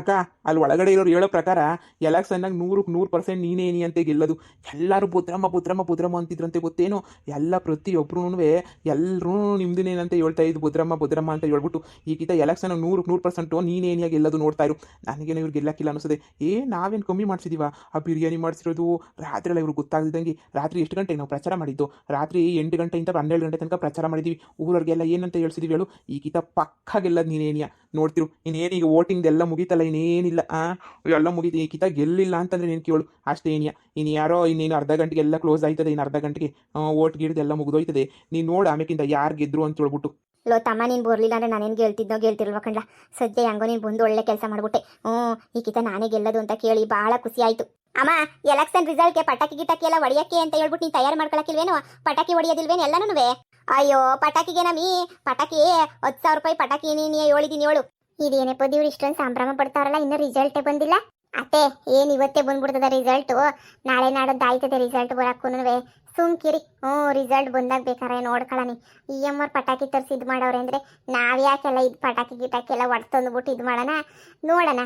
ಅಕ್ಕ, ಅಲ್ಲಿ ಒಳಗಡೆ ಇರೋರು ಹೇಳೋ ಪ್ರಕಾರ ಎಲೆಕ್ಷನ್ನಾಗ 100% ನೀನೇನಿ ಅಂತ ಗೆಲ್ಲೋದು. ಎಲ್ಲರೂ ಬುದ್ರಮ್ಮ ಬುದ್ರಮ್ಮ ಬುದ್ರಮ್ಮ ಅಂತಿದ್ರಂತೆ ಗೊತ್ತೇನು. ಎಲ್ಲ ಪ್ರತಿಯೊಬ್ಬರೂ ಎಲ್ಲರೂ ನಿಮ್ದೇನೇನಂತ ಹೇಳ್ತಾ ಇದ್ದು ಬುದ್ರಮ್ಮ ಬುದ್ರಮ್ಮ ಅಂತ ಹೇಳ್ಬಿಟ್ಟು ಈಗಿತ ಎಲೆಕ್ಷನ್ 100% ನೀನೇನಿಯಾಗಿ ಗೆಲ್ಲೋದು ನೋಡ್ತಾ ಇರು. ನನಗೇನು ಇವ್ರು ಗೆಲ್ಲಕ್ಕಿಲ್ಲ ಅನಿಸ್ತದೆ. ನಾವೇನು ಕಮ್ಮಿ ಮಾಡಿಸಿದೀವ? ಆ ಬಿರಿಯಾನಿ ಮಾಡಿಸಿರೋದು ರಾತ್ರಿ ಎಲ್ಲ ಇವ್ರಿಗೆ ಗೊತ್ತಾಗ್ದಿದ್ದಂಗೆ. ರಾತ್ರಿ ಎಷ್ಟು ಗಂಟೆಗೆ ನಾವು ಪ್ರಚಾರ ಮಾಡಿದ್ದು? ರಾತ್ರಿ 8 ಗಂಟೆಯಿಂದ 12 ಗಂಟೆ ತನಕ ಪ್ರಚಾರ ಮಾಡಿದ್ದೀವಿ. ಊರವ್ರಿಗೆಲ್ಲ ಏನಂತ ಹೇಳ್ಸಿದೀವಿ ಹೇಳು? ಈಗಿತ ಪಕ್ಕ ಗೆಲ್ಲೋದು ನೀನೇನಿಯ ನೋಡ್ತಿರು. ಇನ್ನೇನೀಗ ವೋಟಿಂಗ್ ಎಲ್ಲ ಮುಗೀತಲ್ಲ, ಇನ್ನೇನಿಲ್ಲ. ಎಲ್ಲ ಮುಗೀತು. ಈ ಕಿತ ಗೆಲ್ಲಿಲ್ಲ ಅಂತಂದ್ರೆ ನೀನು ಕೇಳು ಅಷ್ಟೇ ಏನಿಯ. ಇನ್ನು ಯಾರೋ ಇನ್ನೇನು ಅರ್ಧ ಗಂಟೆಗೆ ಎಲ್ಲ ಕ್ಲೋಸ್ ಆಯ್ತದೆ. ಇನ್ನು ಅರ್ಧ ಗಂಟೆಗೆ ಓಟ್ ಗಿಡ್ದು ಮುಗಿದೋಯ್ತದೆ. ನೀನು ನೋಡು ಆಮೇಕಿಂದ ಯಾರು ಗೆದ್ರು ಅಂತ ಹೇಳ್ಬಿಟ್ಟು. ಲೋ ತಮ್ಮ, ನೀನು ಬರಲಿಲ್ಲ ಅಂದ್ರೆ ನಾನೇನು ಗೆಲ್ತಿಲ್ವ ಕಣ್ಲ. ಸದ್ಯ ಹೆಂಗೋ ನೀನು ಬಂದು ಒಳ್ಳೆ ಕೆಲಸ ಮಾಡ್ಬಿಟ್ಟೆ. ಈ ಕಿತ ನಾನೇ ಗೆಲ್ಲೋದು ಅಂತ ಕೇಳಿ ಭಾಳ ಖುಷಿ ಆಯಿತು. ಅಮ್ಮ, ಎಲೆಕ್ಷನ್ ರಿಸಲ್ಟ್ಗೆ ಪಟಾಕಿ ಗಿಟಾಕಿ ಎಲ್ಲ ಹೊಡಿಯಕ್ಕೆ ಅಂತ ಹೇಳ್ಬಿಟ್ಟು ನೀನು ತಯಾರು ಮಾಡ್ಕೊಳಕ್ಕಿಲ್ವೇನು? ಪಟಾಕಿ ಹೊಡಿಯೋದಿಲ್ವೇನು ಎಲ್ಲನೂ? ಅಯ್ಯೋ, ಪಟಾಕಿಗೆ ಪಟಾಕಿ 10,000 ರೂಪಾಯಿ ಪಟಾಕಿ ನೀನು ಹೇಳಿದೀನಿ ಹೇಳು. ಇದೇನಪ್ಪ ಇವ್ರು ಇಷ್ಟೊಂದು ಸಂಭ್ರಮ ಪಡ್ತಾರಲ್ಲ, ಇನ್ನೂ ರಿಸಲ್ಟೇ ಬಂದಿಲ್ಲ. ಅತ್ತೆ, ಏನು ಇವತ್ತೇ ಬಂದ್ಬಿಡ್ತದ ರಿಸಲ್ಟು? ನಾಳೆ ನಾಡದ್ದು ಆಯ್ತದೆ ರಿಸಲ್ಟ್ ಬರೋಕ್ಕೂ. ಸುಮ್ಕಿರಿ. ರಿಸಲ್ಟ್ ಬಂದಾಗ ಬೇಕಾರೆ ನೋಡ್ಕೊಳ್ಳಿ. ಈ ಅಮ್ಮವ್ರು ಪಟಾಕಿ ತರಿಸಿ ಇದು ಮಾಡೋರೆ ಅಂದರೆ ನಾವ್ಯಾಕೆಲ್ಲ ಇದು ಪಟಾಕಿ ಗಿಟಾಕಿ ಎಲ್ಲ ಹೊಡ್ತಂದ್ಬಿಟ್ಟು ಇದು ಮಾಡೋಣ. ನೋಡೋಣ.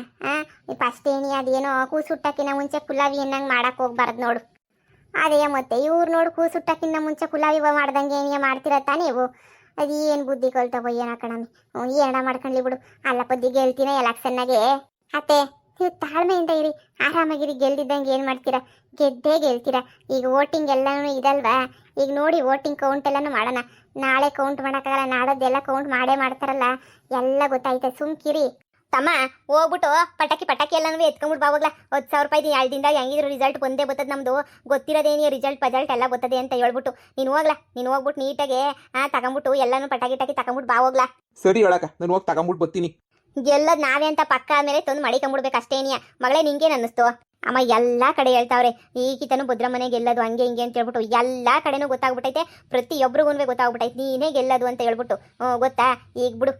ಫಸ್ಟ್ ಅದೇನೋ ಕೂಸುಟ್ಟಕ್ಕಿನ್ನ ಮುಂಚೆ ಕುಲಾವಿ ಅನ್ನಂಗೆ ಮಾಡಕ್ಕೆ ಹೋಗ್ಬಾರ್ದು ನೋಡು. ಅದೇ ಮತ್ತೆ ಇವ್ರು ನೋಡು, ಕೂಸುಟ್ಟಕ್ಕಿನ್ನ ಮುಂಚೆ ಕುಲಾವಿ ಮಾಡ್ದಂಗೆ ಏನೇ ಮಾಡ್ತಿರತ್ತಾ ನೀವು? ಅದೇನು ಬುದ್ಧಿ ಕಲ್ತವೋ ಏನೋ ಕಣಮಿ. ಏನ ಮಾಡ್ಕೊಂಡ್ಲಿ ಬಿಡು. ಅಲ್ಲ ಪದ್ದಿ ಗೆಲ್ತೀನ ಎಲೆಕ್ಷನ್ನಾಗೆ. ಅತ್ತೆ, ನೀವು ತಾಳ್ಮೆಯಿಂದ ಇರಿ, ಆರಾಮಾಗಿರಿ. ಗೆಲ್ದಿದ್ದಂಗೆ ಏನು ಮಾಡ್ತೀರಾ? ಗೆದ್ದೇ ಗೆಲ್ತೀರಾ. ಈಗ ವೋಟಿಂಗ್ ಎಲ್ಲನೂ ಇದಲ್ವಾ? ಈಗ ನೋಡಿ, ವೋಟಿಂಗ್ ಕೌಂಟ್ ಎಲ್ಲನೂ ಮಾಡೋಣ. ನಾಳೆ ಕೌಂಟ್ ಮಾಡೋಕ್ಕಾಗಲ್ಲ, ನಾಡದ್ದೆಲ್ಲ ಕೌಂಟ್ ಮಾಡೇ ಮಾಡ್ತಾರಲ್ಲ, ಎಲ್ಲ ಗೊತ್ತಾಯ್ತು. ಸುಮ್ಕಿರಿ. ತಮ್ಮ, ಹೋಗ್ಬಿಟ್ಟು ಪಟಾಕಿ ಎಲ್ಲನೂ ಎತ್ಕೊಂಡ್ಬಿಟ್ಟು ಬಾವಾಗ್ಲ. 10,000 ರೂಪಾಯಿ 2 ದಿನದಾಗ ಹೆಂಗಿದ್ರು ರಿಸಲ್ಟ್ ಬಂದೇ ಬರ್ತದೆ. ನಮ್ಮದು ಗೊತ್ತಿರೋದೇನಿ ರಿಸಲ್ಟ್ ಎಲ್ಲ ಬರ್ತದೆ ಅಂತ ಹೇಳ್ಬಿಟ್ಟು ನೀನು ಹೋಗ್ಬಿಟ್ಟು ನೀಟಾಗೆ ತಗೊಂಬಿಟ್ಟು ಎಲ್ಲನೂ ಪಟಾಕಿ ತಗೊಂಬಿಟ್ಟು ಬಾವಾಗ್ಲ. ಸರಿ ಹೇಳಕ್ಕ, ನಾನು ಹೋಗಿ ತಗೊಂಬಿಟ್ಟು ಬರ್ತೀನಿ. ಗೆಲ್ಲೋದು ನಾವೇ ಅಂತ ಪಕ್ಕ ಆದ್ಮೇಲೆ ತಂದು ಮಡಿಕೊಂಡ್ಬಿಡ್ಬೇಕು ಅಷ್ಟೇನಿಯ. ಮಗಳೇ, ನಿಂಗೇನು ಅನ್ನಿಸ್ತು? ಅಮ್ಮ, ಎಲ್ಲ ಕಡೆ ಹೇಳ್ತಾವ್ರೆ ಈ ಕಿತನು ಭದ್ರಮ್ಮನೆ ಗೆಲ್ಲೋದು ಹಂಗೆ ಹಿಂಗೆ ಅಂತ ಹೇಳ್ಬಿಟ್ಟು. ಎಲ್ಲ ಕಡೆನೂ ಗೊತ್ತಾಗ್ಬಿಟ್ಟೈತೆ, ಪ್ರತಿಯೊಬ್ಬರಿಗೂ ಗೊತ್ತಾಗ್ಬಿಟ್ಟೈತೆ ನೀನೇ ಗೆಲ್ಲೋದು ಅಂತ ಹೇಳ್ಬಿಟ್ಟು. ಗೊತ್ತಾ? ಈಗ ಬಿಡು.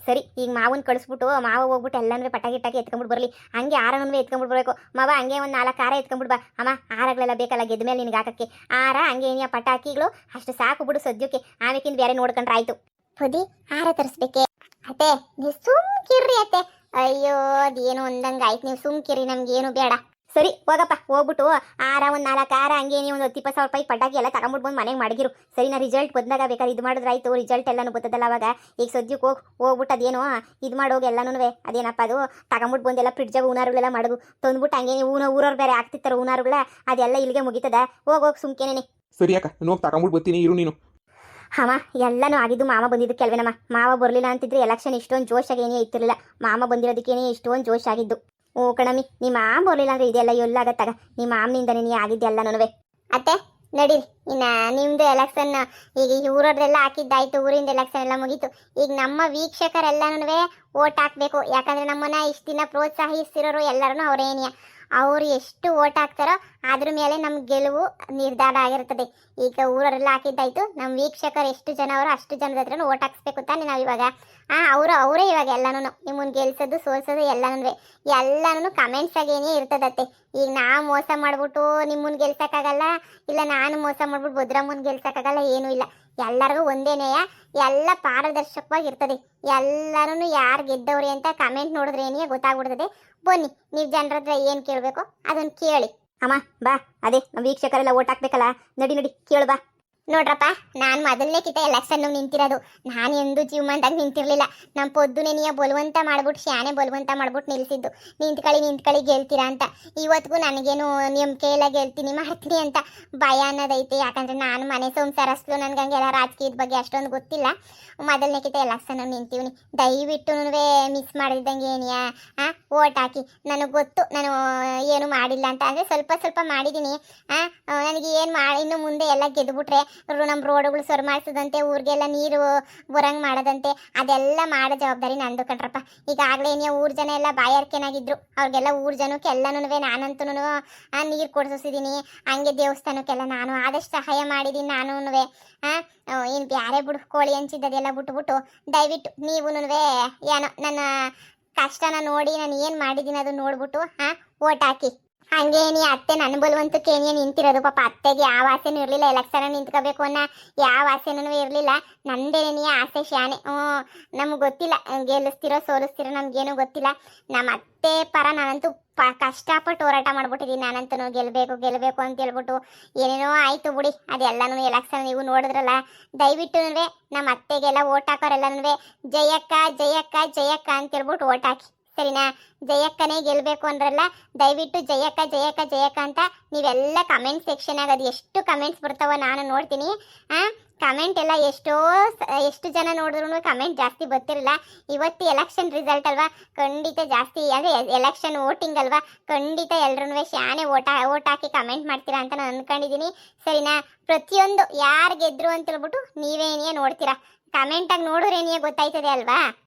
ಸರಿ, ಈಗ ಮಾವನ್ ಕಳಿಸ್ಬಿಟ್ಟು ಮಾವ ಹೋಗ್ಬಿಟ್ಟು ಎಲ್ಲನೂ ಪಟಾಕಿ ಎತ್ಕೊಂಡ್ಬಿಟ್ಟು ಬರಲಿ. ಹಂಗೆ ಆರನೂ ಎತ್ಕೊಂಡ್ಬಿಟ್ಟು ಬರಬೇಕು. ಮಾವ, ಹಂಗೆ ಒಂದು 4 ಆರ ಎತ್ಕೊಂಡ್ಬಿಟ್ಟು ಬಾ. ಅಮ್ಮ, ಆರಗಳೆಲ್ಲ ಬೇಕಲ್ಲ ಗೆದ್ದ ಮೇಲೆ ನಿನಗೆ ಹಾಕಕ್ಕೆ. ಆರ ಹಂಗೆ ಏನಿಯ ಪಟಾಕಿಗಳು ಅಷ್ಟು ಸಾಕು ಬಿಡು ಸದ್ಯಕ್ಕೆ. ಆಮೇಕಿಂದ ಬೇರೆ ನೋಡ್ಕೊಂಡ್ರೆ ಆಯ್ತು. ಪುದಿ ಆರ ತರಿಸ್ಬೇಕೆ? ಅತ್ತೆ, ನೀವು ಸುಮ್ಕಿರ್ರಿ ಅತ್ತೆ. ಅಯ್ಯೋ, ಅದೇನು ಒಂದಂಗೆ ಆಯ್ತು. ನೀವು ಸುಮ್ಕಿರಿ, ನಮ್ಗೇನು ಬೇಡ. ಸರಿ ಹೋಗಪ್ಪ, ಹೋಗ್ಬಿಟ್ಟು ಆರ ಒಂದು 4 ಆರ ಹಂಗೆ ನೀವು ಒಂದು 10-20 ಸಾವಿರ ರೂಪಾಯಿ ಪಟಾಕಿ ಎಲ್ಲ ತಗೊಂಡ್ಬಿಟ್ಟು ಬಂದು ಮನೆಗೆ ಮಾಡಿಗಿರು. ಸರಿ, ನಾ ರಿಸಲ್ಟ್ ಬಂದಾಗ ಬೇಕಾದ್ರೆ ಇದು ಮಾಡಿದ್ರಾಯ್ತು. ರಿಸಲ್ಟ್ ಎಲ್ಲನೂ ಬರ್ತದಲ್ಲ ಅವಾಗ. ಈಗ ಸದ್ಯಕ್ಕೆ ಹೋಗ್ಬಿಟ್ಟು ಅದೇನೋ ಇದು ಮಾಡೋಗಿ ಎಲ್ಲನೂ ಅದೇನಪ್ಪ ಅದು ತಗೊಂಬಿಟ್ಟು ಬಂದೆಲ್ಲ ಫ್ರಿಡ್ಜಾಗ ಊನಾರುಗಳೆಲ್ಲ ಮಾಡೋದು ತಂದ್ಬಿಟ್ಟು ಹಂಗೆ ಊರವ್ರು ಬೇರೆ ಆಗ್ತಿರ್ತಾರೆ ಊನಾರುಗಳ. ಅದೆಲ್ಲ ಇಲ್ಲಿಗೆ ಮುಗಿತದ. ಹೋಗೋಗಿ ಸುಮ್ಕೇನೆ. ಸರಿ ಅಕ್ಕ, ನಾನು ಹೋಗಿ ತಗೊಂಬಿಟ್ಟು ಬರ್ತೀನಿ, ಇರು ನೀನು. ಅಮ್ಮ, ಎಲ್ಲನೂ ಆಗಿದ್ದು ಮಾಮ ಬಂದಿದ್ದು ಕೆಲವೇನಮ್ಮ. ಮಾವ ಬರಲಿಲ್ಲ ಅಂತಿದ್ರೆ ಎಲೆಕ್ಷನ್ ಇಷ್ಟೊಂದು ಜೋಶಾಗಿ ಏನೇ ಇತ್ತಿರಲಿಲ್ಲ. ಮಾಮ ಬಂದಿರೋದಕ್ಕೇನೆ ಇಷ್ಟೊಂದು ಜೋಶ್ ಆಗಿದ್ದು. ಕಣಮಿ, ನಿಮ್ಮ ಮಾಮ ಬರಲಿಲ್ಲ ಅಂದ್ರೆ ಇದೆಲ್ಲ ಎಲ್ಲಾಗತ್ತಾಗ. ನಿಮ್ಮ ಮಾಮನಿಂದನೇ ನೀ ಆಗಿದ್ದೆಲ್ಲನೂ. ಅತ್ತೆ, ನಡೀರಿ. ಇನ್ನು ನಿಮ್ಮದು ಎಲೆಕ್ಷನ್ ಈಗ ಊರವ್ರದೆಲ್ಲ ಹಾಕಿದ್ದಾಯ್ತು. ಊರಿಂದ ಎಲೆಕ್ಷನ್ ಎಲ್ಲ ಮುಗೀತು. ಈಗ ನಮ್ಮ ವೀಕ್ಷಕರೆಲ್ಲನೂ ಓಟ್ ಹಾಕಬೇಕು. ಯಾಕಂದರೆ ನಮ್ಮನ್ನ ಇಷ್ಟು ದಿನ ಪ್ರೋತ್ಸಾಹಿಸಿರೋರು ಎಲ್ಲರೂ ಅವರೇನಿಯ. ಅವರು ಎಷ್ಟು ಓಟ್ ಹಾಕ್ತಾರೋ ಅದ್ರ ಮೇಲೆ ನಮ್ಮ ಗೆಲುವು ನಿರ್ಧಾರ ಆಗಿರ್ತದೆ. ಈಗ ಊರವರೆಲ್ಲ ಹಾಕಿದ್ದಾಯ್ತು. ನಮ್ಮ ವೀಕ್ಷಕರು ಎಷ್ಟು ಜನ ಅವರೋ ಅಷ್ಟು ಜನದ ಹತ್ರನೂ ಓಟ್ ಹಾಕ್ಸ್ಬೇಕು ತಾನೆ ನಾವು ಇವಾಗ. ಅವರೇ ಇವಾಗ ಎಲ್ಲನೂ ನಿಮ್ಮನ್ನು ಗೆಲ್ಸೋದು ಸೋಲ್ಸೋದು ಎಲ್ಲನೂ ಕಮೆಂಟ್ಸಾಗೇನೇ ಇರ್ತದತ್ತೆ. ಈಗ ನಾವು ಮೋಸ ಮಾಡ್ಬಿಟ್ಟು ನಿಮ್ಮನ್ನು ಗೆಲ್ಸೋಕ್ಕಾಗಲ್ಲ, ಇಲ್ಲ ನಾನು ಮೋಸ ಮಾಡ್ಬಿಟ್ಟು ಭದ್ರಮ್ಮನ ಗೆಲ್ಸೋಕ್ಕಾಗಲ್ಲ, ಏನೂ ಇಲ್ಲ. ಎಲ್ಲರಿಗೂ ಒಂದೇನೆಯ, ಎಲ್ಲ ಪಾರದರ್ಶಕವಾಗಿರ್ತದೆ. ಎಲ್ಲರೂ ಯಾರು ಗೆದ್ದವ್ರಿ ಅಂತ ಕಮೆಂಟ್ ನೋಡಿದ್ರೆ ಏನೇ ಗೊತ್ತಾಗ್ಬಿಡ್ತದೆ. ಬನ್ನಿ, ನೀವು ಜನರ ಹತ್ರ ಏನು ಕೇಳಬೇಕು ಅದನ್ನು ಕೇಳಿ. ಅಮ್ಮ ಬಾ, ಅದೇ ನಮ್ಮ ವೀಕ್ಷಕರೆಲ್ಲ ಓಟ್ ಹಾಕ್ಬೇಕಲ್ಲ. ನಡಿ ಕೇಳು ಬಾ. ನೋಡ್ರಪ್ಪ, ನಾನು ಮೊದಲನೇ ಕಿತ ಎಲೆಕ್ಷನ್ ನಿಂತಿರೋದು. ನಾನು ಎಂದು ಜೀವಮಾನದಾಗ ನಿಂತಿರ್ಲಿಲ್ಲ. ನಮ್ಮ ಪೊದ್ದುನೇ ನೀ ಬಲವಂತ ಮಾಡ್ಬಿಟ್ಟು ಶಾನೆ ಬಲವಂತ ಮಾಡ್ಬಿಟ್ಟು ನಿಲ್ಸಿದ್ದು. ನಿಂತ್ಕೊಳ್ಳಿ ಗೆಲ್ತೀರಾ ಅಂತ. ಇವತ್ತಿಗೂ ನನಗೇನು ನಿಮ್ಮ ಕೈಯೆಲ್ಲ ಗೆಲ್ತೀನಿ ಮಾಡ್ತೀನಿ ಅಂತ ಭಯ ಅನ್ನೋದೈತೆ. ಯಾಕಂದರೆ ನಾನು ಮನೆ ಸಂಸಾರಸ್ಲು, ನನಗೆ ಹಂಗೆಲ್ಲ ರಾಜಕೀಯದ ಬಗ್ಗೆ ಅಷ್ಟೊಂದು ಗೊತ್ತಿಲ್ಲ. ಮೊದಲನೇ ಕಿತ ಎಲೆಕ್ಷನ್ ನಿಂತೀವಿ. ದಯವಿಟ್ಟು ಮಿಸ್ ಮಾಡಿದಂಗೆ ಏನಿಯಾ ಓಟ್ ಹಾಕಿ. ನನಗೆ ಗೊತ್ತು ನಾನು ಏನು ಮಾಡಿಲ್ಲ ಅಂತ. ಅಂದರೆ ಸ್ವಲ್ಪ ಮಾಡಿದ್ದೀನಿ. ನನಗೆ ಏನು ಇನ್ನು ಮುಂದೆ ಎಲ್ಲ ಗೆದ್ದುಬಿಟ್ರೆ ನಮ್ಮ ರೋಡ್ಗಳು ಸರಿ ಮಾಡಿಸೋದಂತೆ, ಊರಿಗೆಲ್ಲ ನೀರು ಬರಂಗೆ ಮಾಡೋದಂತೆ, ಅದೆಲ್ಲ ಮಾಡೋ ಜವಾಬ್ದಾರಿ ನಂದು ಕಣ್ರಪ್ಪ. ಈಗಾಗಲೇ ಏನಿಯ ಊರು ಜನ ಎಲ್ಲ ಬಾಯಾರಿಕೆನಾಗಿದ್ರು. ಅವ್ರಿಗೆಲ್ಲ ಊರು ಜನಕ್ಕೆ ಎಲ್ಲನೂ ನಾನಂತೂ ನೀರು ಕೊಡಿಸಿದ್ದೀನಿ. ಹಂಗೆ ದೇವಸ್ಥಾನಕ್ಕೆಲ್ಲ ನಾನು ಆದಷ್ಟು ಸಹಾಯ ಮಾಡಿದ್ದೀನಿ. ನಾನು ಏನು ಬ್ಯಾರೆ ಬಿಡು, ಕೋಳಿ ಹಂಚಿದ್ದದೆಲ್ಲ ಬಿಟ್ಬಿಟ್ಟು ದಯವಿಟ್ಟು ನೀವು ಏನೋ ನನ್ನ ಕಷ್ಟನ ನೋಡಿ ನಾನು ಏನು ಮಾಡಿದ್ದೀನಿ ಅದು ನೋಡ್ಬಿಟ್ಟು ಓಟ್ ಹಾಕಿ. ಹಂಗೇನಿ ಅತ್ತೆ ನನ್ನ ಬಲವಂತಕ್ಕೆ ಏನೇ ನಿಂತಿರೋದು ಪಾಪ ಅತ್ತೆಗೆ ಯಾವ ಆಸೆನೂ ಇರಲಿಲ್ಲ ಎಲೆಕ್ಷನ್ ನಿಂತ್ಕೋಬೇಕು ಅನ್ನೋ ಯಾವ ಆಸೆನೂ ಇರಲಿಲ್ಲ ನಂದೇನೇ ಆಸೆ ಶಾನೆ ನಮ್ಗೆ ಗೊತ್ತಿಲ್ಲ ಗೆಲ್ಲಿಸ್ತಿರೋ ಸೋಲಿಸ್ತಿರೋ ನಮ್ಗೇನು ಗೊತ್ತಿಲ್ಲ ನಮ್ಮ ಅತ್ತೆ ಪರ ನಾನಂತೂ ಕಷ್ಟಪಟ್ಟು ಹೋರಾಟ ಮಾಡ್ಬಿಟ್ಟಿದ್ದೀನಿ ನಾನಂತೂ ಗೆಲ್ಲಬೇಕು ಅಂತ ಹೇಳ್ಬಿಟ್ಟು ಏನೇನೋ ಆಯ್ತು ಬಿಡಿ ಅದೆಲ್ಲನೂ ಎಲೆಕ್ಷನ್ ನೀವು ನೋಡಿದ್ರಲ್ಲ ದಯವಿಟ್ಟು ನಮ್ಮ ಅತ್ತೆಗೆಲ್ಲ ಓಟ್ ಹಾಕೋರೆಲ್ಲನೂ ಜಯಕ್ಕ ಜಯಕ್ಕ ಜಯಕ್ಕ ಅಂತ ಹೇಳ್ಬಿಟ್ಟು ಓಟ್ ಹಾಕಿ ಸರಿನಾ ಜಯಕ್ಕನೇ ಗೆಲ್ಲಬೇಕು ಅಂದ್ರಲ್ಲ ದಯವಿಟ್ಟು ಜಯಕ್ಕ ಜಯಕ್ಕ ಜಯಕ್ಕ ಅಂತ ನೀವೆಲ್ಲ ಕಮೆಂಟ್ ಸೆಕ್ಷನ್ ಅದು ಎಷ್ಟು ಕಮೆಂಟ್ಸ್ ಬರ್ತಾವ ನಾನು ನೋಡ್ತೀನಿ ಕಮೆಂಟ್ ಎಲ್ಲ ಎಷ್ಟು ಜನ ನೋಡಿದ್ರು ಕಮೆಂಟ್ ಜಾಸ್ತಿ ಬರ್ತಿರಲಿಲ್ಲ ಇವತ್ತು ಎಲೆಕ್ಷನ್ ರಿಸಲ್ಟ್ ಅಲ್ವಾ ಖಂಡಿತ ಜಾಸ್ತಿ ಅದೇ ಎಲೆಕ್ಷನ್ ವೋಟಿಂಗ್ ಅಲ್ವಾ ಖಂಡಿತ ಎಲ್ರೂ ಶಾನೆ ಓಟ್ ಹಾಕಿ ಕಮೆಂಟ್ ಮಾಡ್ತೀರಾ ಅಂತ ನಾನು ಅನ್ಕೊಂಡಿದ್ದೀನಿ ಸರಿನಾ ಪ್ರತಿಯೊಂದು ಯಾರು ಗೆದ್ರು ಅಂತ ಹೇಳ್ಬಿಟ್ಟು ನೀವೇನೇ ನೋಡ್ತೀರಾ ಕಮೆಂಟಾಗಿ ನೋಡಿದ್ರೇನೇ ಗೊತ್ತಾಯ್ತದೆ ಅಲ್ವಾ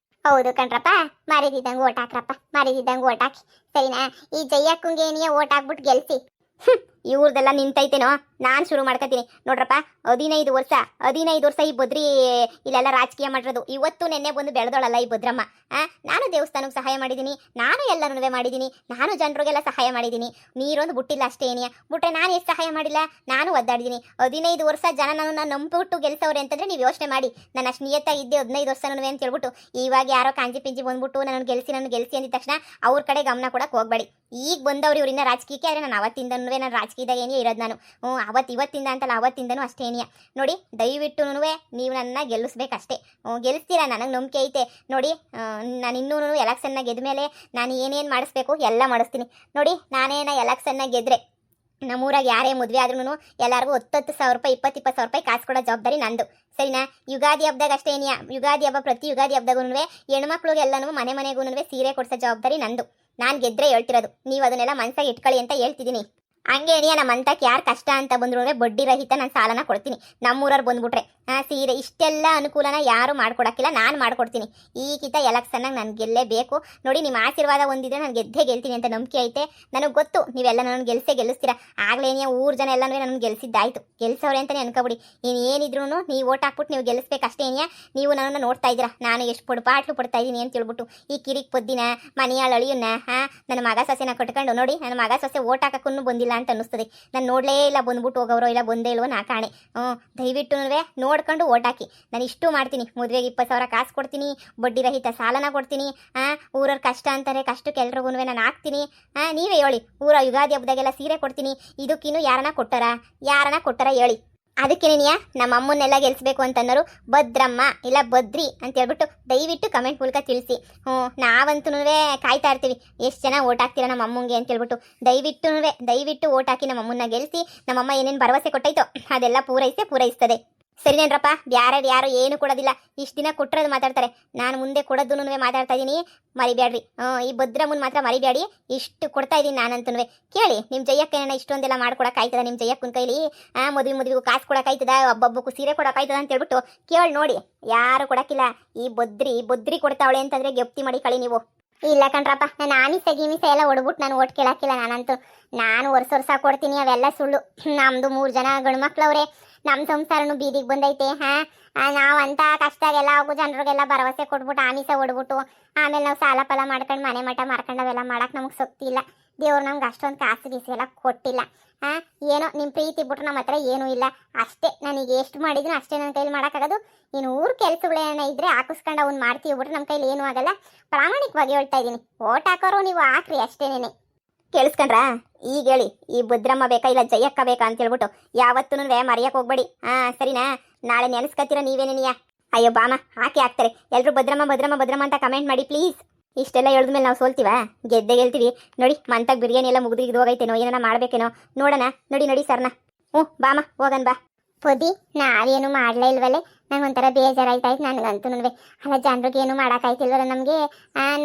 ಹೌದು ಕಣ್ರಪ್ಪ ಮರಿದಿದ್ದಂಗೆ ಓಟ್ ಹಾಕ್ರಪ್ಪ ಮರಿದಿದ್ದಂಗೆ ಓಟ್ ಹಾಕಿ ಸರಿನಾ ಈ ಜಯಕ್ಕಂಗೆ ಏನಿಯೇ ಓಟ್ ಹಾಕ್ಬಿಟ್ಟು ಗೆಲ್ಸಿ ಇವ್ರದೆಲ್ಲ ನಿಂತೈತೇನೋ ನಾನು ಶುರು ಮಾಡ್ಕೊತೀನಿ ನೋಡ್ರಪ್ಪ 15 ವರ್ಷ ಈ ಬದ್ರಿ ಇಲ್ಲೆಲ್ಲ ರಾಜಕೀಯ ಮಾಡಿರೋದು ಇವತ್ತು ನೆನ್ನೆ ಬಂದು ಬೆಳೆದೋಳಲ್ಲ ಈ ಭದ್ರಮ್ಮ ನಾನು ದೇವಸ್ಥಾನಕ್ಕೆ ಸಹಾಯ ಮಾಡಿದ್ದೀನಿ ನಾನು ಎಲ್ಲರೂ ಮಾಡಿದ್ದೀನಿ ನಾನು ಜನರಿಗೆಲ್ಲ ಸಹಾಯ ಮಾಡಿದ್ದೀನಿ ನೀರೊಂದು ಬಿಟ್ಟಿಲ್ಲ ಅಷ್ಟೇ ಏನಿಯ ಬಿಟ್ರೆ ನಾನು ಎಷ್ಟು ಸಹಾಯ ಮಾಡಿಲ್ಲ ನಾನು ಒದ್ದಾಡಿದ್ದೀನಿ 15 ವರ್ಷ ಜನ ನಾನು ನಂಬಿಬಿಟ್ಟು ಗೆಲ್ಸವ್ರೆ ಅಂತಂದ್ರೆ ನೀವು ಯೋಚನೆ ಮಾಡಿ ನಾನು ಅಷ್ಟು ನಿಯತ್ತಾಗಿದ್ದೆ 15 ವರ್ಷನೂ ಅಂತ ಹೇಳ್ಬಿಟ್ಟು ಇವಾಗ ಯಾರೋ ಕಾಂಜಿ ಪಿಂಜಿ ಬಂದ್ಬಿಟ್ಟು ನಾನು ಗೆಲ್ಸಿ ಅಂದಿದ ತಕ್ಷಣ ಅವ್ರ ಕಡೆ ಗಮನ ಕೊಡಕ್ಕೆ ಹೋಗ್ಬೇಡಿ ಈಗ ಬಂದವ್ರು ಇವ್ರಿಂದ ರಾಜಕೀಯಕ್ಕೆ ಆದರೆ ನಾನು ಅವತ್ತಿಂದನೂ ನಾನು ರಾಜಕೀಯದಾಗ ಏನೇ ಇರೋದು ನಾನು ಇವತ್ತಿಂದ ಅಂತಲ್ಲ ಅವತ್ತಿಂದನೂ ಅಷ್ಟೇ ಏನಿಯ ನೋಡಿ ದಯವಿಟ್ಟು ನೀವು ನನ್ನ ಗೆಲ್ಲಿಸ್ಬೇಕಷ್ಟೇ ಗೆಲ್ಲಿಸ್ತೀರಾ ನನಗೆ ನಂಬಿಕೆ ಐತೆ ನೋಡಿ ನಾನು ಇನ್ನೂ ಎಲೆಕ್ಷನ್ನ ಗೆದ್ದ ಮೇಲೆ ನಾನು ಏನೇನು ಮಾಡಿಸ್ಬೇಕು ಎಲ್ಲ ಮಾಡಿಸ್ತೀನಿ ನೋಡಿ ನಾನೇನ ಎಲೆಕ್ಷನ್ನ ಗೆದ್ರೆ ನಮ್ಮೂರಾಗ ಯಾರೇ ಮದುವೆ ಆದ್ರೂ ಎಲ್ಲರಿಗೂ 10,000 ರೂಪಾಯಿ 20,000 ರೂಪಾಯಿ ಕಾಸು ಕೊಡೋ ಜವಾಬ್ದಾರಿ ನಂದು ಸರಿನಾ ಯುಗಾದಿ ಹಬ್ಬದಾಗ ಅಷ್ಟೇ ಏನಿಯ ಯುಗಾದಿ ಹಬ್ಬ ಪ್ರತಿ ಯುಗಾದಿ ಹಬ್ಬದಾಗೂ ಹೆಣ್ಮಕ್ಳಿಗೆಲ್ಲನೂ ಮನೆಗೂ ಸೀರೆ ಕೊಡಿಸೋ ಜವಾಬ್ದಾರಿ ನಂದು ನಾನು ಗೆದ್ರೆ ಹೇಳ್ತಿರೋದು ನೀವು ಅದನ್ನೆಲ್ಲ ಮನಸ್ಸಾಗಿ ಇಟ್ಕೊಳ್ಳಿ ಅಂತ ಹೇಳ್ತಿದ್ದೀನಿ ಹಂಗೆ ನಮ್ಮ ಅಂತಕ್ಕೆ ಯಾರು ಕಷ್ಟ ಅಂತ ಬಂದ್ರು ಬಡ್ಡಿ ರಹಿತ ನಾನು ಸಾಲನ ಕೊಡ್ತೀನಿ ನಮ್ಮೂರವ್ರು ಬಂದ್ಬಿಟ್ರೆ ಸೀರೆ ಇಷ್ಟೆಲ್ಲ ಅನುಕೂಲನ ಯಾರು ಮಾಡ್ಕೊಡಕ್ಕಿಲ್ಲ ನಾನು ಮಾಡ್ಕೊಡ್ತೀನಿ ಈಗಿತ ಎಲೆಕ್ಷನ್ನಾಗ ನಾನು ಗೆಲ್ಲೇಬೇಕು ನೋಡಿ ನಿಮ್ಮ ಆಶೀರ್ವಾದ ಹೊಂದಿದ್ರೆ ನಾನು ಗೆಲ್ತೀನಿ ಅಂತ ನಂಬಿಕೆ ಐತೆ ನನಗೆ ಗೊತ್ತು ನೀವೆಲ್ಲ ನನ್ನ ಗೆಲ್ಲಿಸ್ತೀರಾ ಆಗ್ಲೇನೇ ಊರು ಜನ ಎಲ್ಲನೂ ನನ್ನ ಗೆಲ್ಸಿದ್ದಾಯ್ತು ಗೆಲ್ಸವ್ರೆ ಅಂತಲೇ ಅನ್ಕೊಬಿಡಿ ಏನಿದ್ರು ನೀವು ಓಟ್ ಹಾಕ್ಬಿಟ್ಟು ನೀವು ಗೆಲ್ಲಿಸ್ಬೇಕಷ್ಟೇ ಏನಿಯಾ ನೀವು ನನ್ನನ್ನು ನೋಡ್ತಾ ಇದ್ದೀರಾ ನಾನು ಎಷ್ಟು ಪಾಟ್ಲು ಪಡ್ತಾ ಇದ್ದೀನಿ ಅಂತ ಹೇಳ್ಬಿಟ್ಟು ಈ ಕಿರಿಕ್ ಪೊದ್ದಿನ ಮನೆಯಾಳ ಅಳಿಯನ್ನ ನನ್ನ ಮಗ ಸೊಸೆನ ಕಟ್ಕೊಂಡು ನೋಡಿ ನನ್ನ ಮಗ ಸೊಸೆ ಓಟ್ ಹಾಕಕ್ಕೂ ಬಂದಿಲ್ಲ ಅಂತ ಅನ್ನಿಸ್ತದೆ ನಾನು ನೋಡಲೇ ಇಲ್ಲ ಬಂದ್ಬಿಟ್ಟು ಹೋಗೋರೋ ಇಲ್ಲ ಬಂದೇ ಇಲ್ವೋ ನಾ ಕಾಣೆ ದಯವಿಟ್ಟು ನೋಡ್ಕೊಂಡು ಓಟ್ ಹಾಕಿ ನಾನು ಇಷ್ಟು ಮಾಡ್ತೀನಿ ಮದುವೆಗೆ 20,000 ಕಾಸು ಕೊಡ್ತೀನಿ ಬಡ್ಡಿ ರಹಿತ ಸಾಲನ ಕೊಡ್ತೀನಿ ಊರವ್ರ ಕಷ್ಟ ಅಂತಾರೆ ಕಷ್ಟಕ್ಕೆ ಎಲ್ರಿಗೂ ನಾನು ಹಾಕ್ತೀನಿ ನೀವೇ ಹೇಳಿ ಊರ ಯುಗಾದಿ ಹಬ್ಬದಾಗೆಲ್ಲ ಸೀರೆ ಕೊಡ್ತೀನಿ ಇದಕ್ಕಿನ್ನೂ ಯಾರನ್ನ ಕೊಟ್ಟಾರ ಹೇಳಿ ಅದಕ್ಕೇನೆಯಾ ನಮ್ಮ ಅಮ್ಮನ್ನೆಲ್ಲ ಗೆಲ್ಸ್ಬೇಕು ಅಂತನ್ನೋರು ಭದ್ರಮ್ಮ ಇಲ್ಲ ಬದ್ರಿ ಅಂತ ಹೇಳ್ಬಿಟ್ಟು ದಯವಿಟ್ಟು ಕಮೆಂಟ್ ಮೂಲಕ ತಿಳಿಸಿ ನಾವಂತೂ ಕಾಯ್ತಾ ಇರ್ತೀವಿ ಎಷ್ಟು ಜನ ಓಟ್ ಹಾಕ್ತೀರಾ ನಮ್ಮ ಅಮ್ಮಂಗೆ ಅಂತ ಹೇಳ್ಬಿಟ್ಟು ದಯವಿಟ್ಟು ಓಟ್ ಹಾಕಿ ನಮ್ಮ ಅಮ್ಮನ್ನ ಗೆಲ್ಸಿ ನಮ್ಮಮ್ಮ ಏನೇನು ಭರವಸೆ ಕೊಟ್ಟೈತೋ ಅದೆಲ್ಲ ಪೂರೈಸ್ತದೆ ಸರಿನೇನ್ರಪ್ಪ ಯಾರು ಏನು ಕೊಡೋದಿಲ್ಲ ಇಷ್ಟು ದಿನ ಕೊಟ್ಟಿರೋದು ಮಾತಾಡ್ತಾರೆ ನಾನು ಮುಂದೆ ಕೊಡೋದನ್ನು ಮಾತಾಡ್ತಾ ಇದ್ದೀನಿ ಮರಿಬೇಡ್ರಿ ಈ ಭದ್ರಮ್ಮನ ಮಾತ್ರ ಮರಿಬೇಡಿ ಇಷ್ಟು ಕೊಡ್ತಾ ಇದ್ದೀನಿ ನಾನಂತೂ ಕೇಳಿ ನಿಮ್ಮ ಜಯಕ್ಕ ಏನ ಇಷ್ಟೊಂದೆಲ್ಲ ಮಾಡ್ಕೊಡಕ್ಕಾಯ್ತದ ನಿಮ್ಮ ಜಯಕ್ಕನ ಕೈಲಿ ಮದುವೆಗೂ ಕಾಸು ಕೊಡೋಕ್ಕಾಯ್ತದ ಒಬ್ಬೊಬ್ಬಕ್ಕೂ ಸೀರೆ ಕೊಡೋಕ್ಕಾಯ್ತದ ಅಂತ ಹೇಳ್ಬಿಟ್ಟು ಕೇಳಿ ನೋಡಿ ಯಾರು ಕೊಡೋಕ್ಕಿಲ್ಲ ಈ ಬದ್ರಿ ಕೊಡ್ತಾವಳೆ ಅಂತಂದರೆ ಗೆಪ್ತಿ ಮಾಡಿ ಕಳಿ ನೀವು ಇಲ್ಲ ಕಣ್ರಪ್ಪ ನಾನು ಆಮಿಸ ಎಲ್ಲ ಹೊಡ್ಬಿಟ್ಟು ನಾನು ಓಟ್ ಕೇಳಾಕಿಲ್ಲ ನಾನು ವರ್ಷ ಕೊಡ್ತೀನಿ ಅವೆಲ್ಲ ಸುಳ್ಳು ನಮ್ಮದು 3 ಜನ ಗಂಡು ಮಕ್ಳವ್ರೆ ನಮ್ಮ ಸಂಸಾರನು ಬೀದಿಗೆ ಬಂದೈತೆ ನಾವಂತ ಕಷ್ಟಾಗೆಲ್ಲ ಹೋಗು ಜನರಿಗೆಲ್ಲ ಭರವಸೆ ಕೊಟ್ಬಿಟ್ಟು ಆಮಿಸ ಹೊಡ್ಬಿಟ್ಟು ಆಮೇಲೆ ನಾವು ಸಾಲ ಫಲ ಮಾಡ್ಕೊಂಡು ಮನೆ ಮಠ ಮಾರ್ಕೊಂಡು ಅವೆಲ್ಲ ಮಾಡಕ್ಕೆ ನಮಗೆ ಶಕ್ತಿ ಇಲ್ಲ ದೇವ್ರು ನಮ್ಗೆ ಅಷ್ಟೊಂದು ಕಾಸು ಗೀಸು ಎಲ್ಲ ಕೊಟ್ಟಿಲ್ಲ ಏನೋ ನಿಮ್ಮ ಪ್ರೀತಿ ಬಿಟ್ರೆ ನಮ್ಮ ಹತ್ರ ಏನೂ ಇಲ್ಲ ಅಷ್ಟೇ ನನಗೆ ಎಷ್ಟು ಮಾಡಿದ್ರು ಅಷ್ಟೇ ನನ್ನ ಕೈಲಿ ಮಾಡೋಕ್ಕಾಗೋದು ಇನ್ನು ಊರು ಕೆಲಸಗಳೇನ ಇದ್ರೆ ಹಾಕಿಸ್ಕೊಂಡು ಅವ್ನು ಮಾಡ್ತೀವಿ ಬಿಟ್ರೆ ನಮ್ಮ ಕೈಲಿ ಏನೂ ಆಗಲ್ಲ ಪ್ರಾಮಾಣಿಕವಾಗಿ ಹೇಳ್ತಾ ಇದ್ದೀನಿ ಓಟ್ ಹಾಕೋರು ನೀವು ಹಾಕ್ರಿ ಅಷ್ಟೇನೇನೆ ಕೇಳಿಸ್ಕೊಂಡ್ರಾ ಈಗ ಹೇಳಿ ಈ ಭದ್ರಮ್ಮ ಬೇಕಾ ಇಲ್ಲ ಜಯಕ್ಕ ಬೇಕಾ ಅಂತ ಹೇಳ್ಬಿಟ್ಟು ಯಾವತ್ತೂ ಮರೆಯಕ್ಕೆ ಹೋಗ್ಬೇಡಿ ಸರಿನಾ ನಾಳೆ ನೆನೆಸ್ಕೊತೀರ ನೀವೇನೇನಿಯಾ ಅಯ್ಯೋ ಬಾಮ ಹಾಕ್ತಾರೆ ಎಲ್ಲರೂ ಭದ್ರಮ್ಮ ಅಂತ ಕಮೆಂಟ್ ಮಾಡಿ ಪ್ಲೀಸ್ ಇಷ್ಟೆಲ್ಲ ಹೇಳಿದ್ಮೇಲೆ ನಾವು ಸೋಲ್ತೀವ ಗೆಲ್ತೀವಿ ನೋಡಿ ಮಂತಾಗ ಬಿರಿಯಾನಿ ಎಲ್ಲ ಮುಗಿದು ಹೋಗೈತೇನೋ ಏನಾರ ಮಾಡ್ಬೇಕೇನೋ ನೋಡೋಣ ನೋಡಿ ಸರ್ನ ಬಾಮ ಹೋಗನ್ ಬಾ ಪೊದಿ ನಾವೇನು ಮಾಡ್ಲೇ ಇಲ್ವಲ್ಲೇ ನಂಗೊಂಥರ ಬೇಜಾರಾಯ್ತಾಯ್ತು ನನಗಂತೂ ಅಲ್ಲ ಜನರಿಗೆ ಏನು ಮಾಡೋಕ್ಕಾಯ್ತಿಲ್ವಲ್ಲ ನಮಗೆ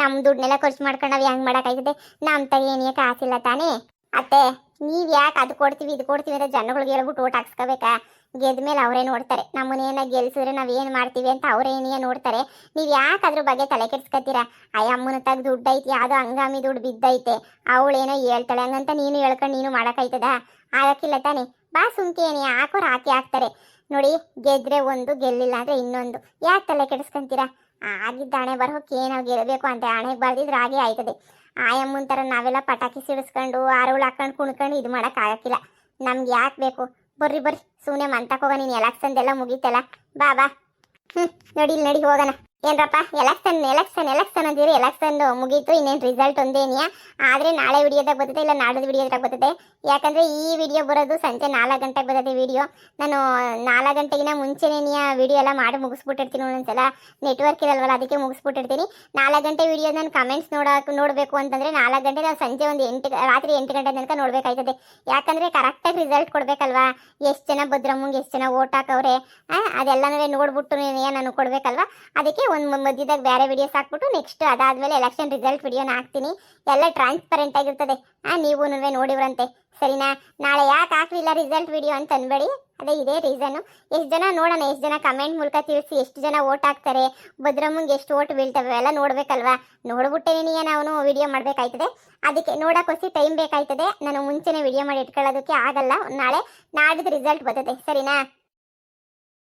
ನಮ್ಮ ದುಡ್ಡನ್ನೆಲ್ಲ ಖರ್ಚು ಮಾಡ್ಕೊಂಡು ನಾವು ಹೆಂಗೆ ಮಾಡೋಕ್ಕಾಯ್ತದೆ ನಮ್ಮ ತಗ ಏನೇ ಕಾಸಿಲ್ಲ ತಾನೇ ಅತ್ತೆ ನೀವು ಯಾಕೆ ಅದು ಕೊಡ್ತೀವಿ ಇದು ಕೊಡ್ತೀವಿ ಅಂತ ಜನಗಳಿಗೆ ಹೇಳ್ಬಿಟ್ಟು ಓಟ್ ಹಾಕ್ಸ್ಕೋಬೇಕಾ ಗೆದ್ಮೇಲೆ ಅವರೇ ನೋಡ್ತಾರೆ ನಮ್ಮನ್ನೇನ ಗೆಲ್ಸಿದ್ರೆ ನಾವೇನು ಮಾಡ್ತೀವಿ ಅಂತ ಅವರೇನೇ ನೋಡ್ತಾರೆ ನೀವು ಯಾಕೆ ಅದ್ರ ಬಗ್ಗೆ ತಲೆ ಕೆಡ್ಸ್ಕೊತೀರಾ ಅಮ್ಮನ ತಗ ದುಡ್ಡು ಐತಿ ಯಾವುದೋ ಹಂಗಾಮಿ ದುಡ್ಡು ಬಿದ್ದೈತೆ ಅವಳೇನೋ ಹೇಳ್ತಾಳೆ ಹಂಗಂತ ನೀನು ಹೇಳ್ಕೊಂಡು ನೀನು ಮಾಡೋಕ್ಕಾಯ್ತದ ಆಗಕ್ಕಿಲ್ಲ ತಾನೇ ಬಾ ಸುಮ್ಕೇನೆ ಹಾಕೋರು ಹಾಕ್ತಾರೆ ನೋಡಿ ಗೆದ್ರೆ ಒಂದು ಗೆಲ್ಲಿಲ್ಲ ಅಂದರೆ ಇನ್ನೊಂದು ಯಾಕೆ ತಲೆ ಕೆಡಿಸ್ಕೊಂತೀರಾ ಆಗಿದ್ದ ಹಣೆ ಬರೋಕೆ ನಾವು ಗೆಲ್ಲಬೇಕು ಅಂತ ಹಣೆಗೆ ಬರ್ದಿದ್ರೆ ಹಾಗೆ ಆಯ್ತದೆ ಆಯಮ್ಮನ ಥರ ನಾವೆಲ್ಲ ಪಟಾಕಿ ಸಿಡಿಸ್ಕೊಂಡು ಆರುಳು ಹಾಕೊಂಡು ಕುಣ್ಕೊಂಡು ಇದು ಮಾಡೋಕ್ಕಾಗಕ್ಕಿಲ್ಲ. ನಮ್ಗೆ ಯಾಕೆ ಬೇಕು? ಬರ್ರಿ ಬರ್ರಿ, ಸುಮ್ಮನೆ ಮಂತಕ್ಕೆ ಹೋಗ. ನೀನು ಎಲೆಕ್ಷನ್ದೆಲ್ಲ ಮುಗೀತಲ್ಲ, ಬಾ ಬಾ. ನಡಿ ನಡಿ ಹೋಗೋಣ. ಏನ್ರಪ್ಪ ಎಲೆಕ್ಷನ್ ಅಂತೀರಿ? ಎಲೆಕ್ಷನ್ ಮುಗೀತು, ಇನ್ನೇನು ರಿಸಲ್ಟ್ ಒಂದೇನಿಯಾ? ಆದರೆ ನಾಳೆ ವಿಡಿಯೋದಾಗ ಬರ್ತದೆ, ಇಲ್ಲ ನಾಡೋದು ವಿಡಿಯೋದಾಗ ಬರ್ತದೆ. ಯಾಕಂದರೆ ಈ ವಿಡಿಯೋ ಬರೋದು ಸಂಜೆ 4 ಗಂಟೆಗೆ ಬರ್ತದೆ ವಿಡಿಯೋ. ನಾನು 4 ಗಂಟೆಗಿನ ಮುಂಚೆನೇ ವಿಡಿಯೋ ಎಲ್ಲ ಮಾಡಿ ಮುಗಿಸ್ಬಿಟ್ಟಿರ್ತೀನಿ. ಒಂದೊಂದ್ಸಲ ನೆಟ್ವರ್ಕ್ ಇರಲ್ವಲ್ಲ, ಅದಕ್ಕೆ ಮುಗಿಸ್ಬಿಟ್ಟಿರ್ತೀನಿ. 4 ಗಂಟೆ ವಿಡಿಯೋ ನಾನು ಕಮೆಂಟ್ಸ್ ನೋಡಬೇಕು ಅಂತಂದರೆ 4 ಗಂಟೆ ನಾನು ಸಂಜೆ ಒಂದು ರಾತ್ರಿ 8 ಗಂಟೆ ತನಕ ನೋಡಬೇಕಾಯ್ತದೆ. ಯಾಕಂದರೆ ಕರೆಕ್ಟಾಗಿ ರಿಸಲ್ಟ್ ಕೊಡಬೇಕಲ್ವಾ? ಎಷ್ಟು ಜನ ಭದ್ರಮ್ಮಂಗೆ ಎಷ್ಟು ಜನ ಓಟ್ ಹಾಕವ್ರೆ ಅದೆಲ್ಲನೂ ನೋಡ್ಬಿಟ್ಟು ನಾನು ಕೊಡಬೇಕಲ್ವಾ? ಅದಕ್ಕೆ ಒಂದು ಮಧ್ಯದಾಗ ಬೇರೆ ವಿಡಿಯೋಸ್ ಹಾಕ್ಬಿಟ್ಟು ನೆಕ್ಸ್ಟ್ ಅದಾದಮೇಲೆ ಎಲೆಕ್ಷನ್ ರಿಸಲ್ಟ್ ವಿಡಿಯೋನ ಹಾಕ್ತೀನಿ. ಎಲ್ಲ ಟ್ರಾನ್ಸ್ಪರೆಂಟ್ ಆಗಿರ್ತದೆ. ನೀವು ನೋಡಿವ್ರಂತೆ, ಸರಿನಾ? ನಾಳೆ ಯಾಕೆ ಹಾಕಲಿಲ್ಲ ರಿಸಲ್ಟ್ ವಿಡಿಯೋ ಅಂತ ಅನ್ಬೇಡಿ, ಅದೇ ಇದೇ ರೀಸನ್ನು. ಎಷ್ಟು ಜನ ನೋಡೋಣ, ಎಷ್ಟು ಜನ ಕಮೆಂಟ್ ಮೂಲಕ ತಿಳಿಸಿ ಎಷ್ಟು ಜನ ಓಟ್ ಹಾಕ್ತಾರೆ, ಭದ್ರಮ್ಮಂಗೆ ಎಷ್ಟು ಓಟ್ ಬೀಳ್ತವೆ ಎಲ್ಲ ನೋಡಬೇಕಲ್ವಾ? ನೋಡ್ಬಿಟ್ಟೇನೇ ನಾವು ವಿಡಿಯೋ ಮಾಡಬೇಕಾಯ್ತದೆ. ಅದಕ್ಕೆ ನೋಡೋಕ್ಕೋಸಿ ಟೈಮ್ ಬೇಕಾಯ್ತದೆ. ನಾನು ಮುಂಚೆನೇ ವಿಡಿಯೋ ಮಾಡಿ ಇಟ್ಕೊಳ್ಳೋದಕ್ಕೆ ಆಗಲ್ಲ. ನಾಳೆ ನಾಡಿದ್ದು ರಿಸಲ್ಟ್ ಬರ್ತದೆ, ಸರಿನಾ?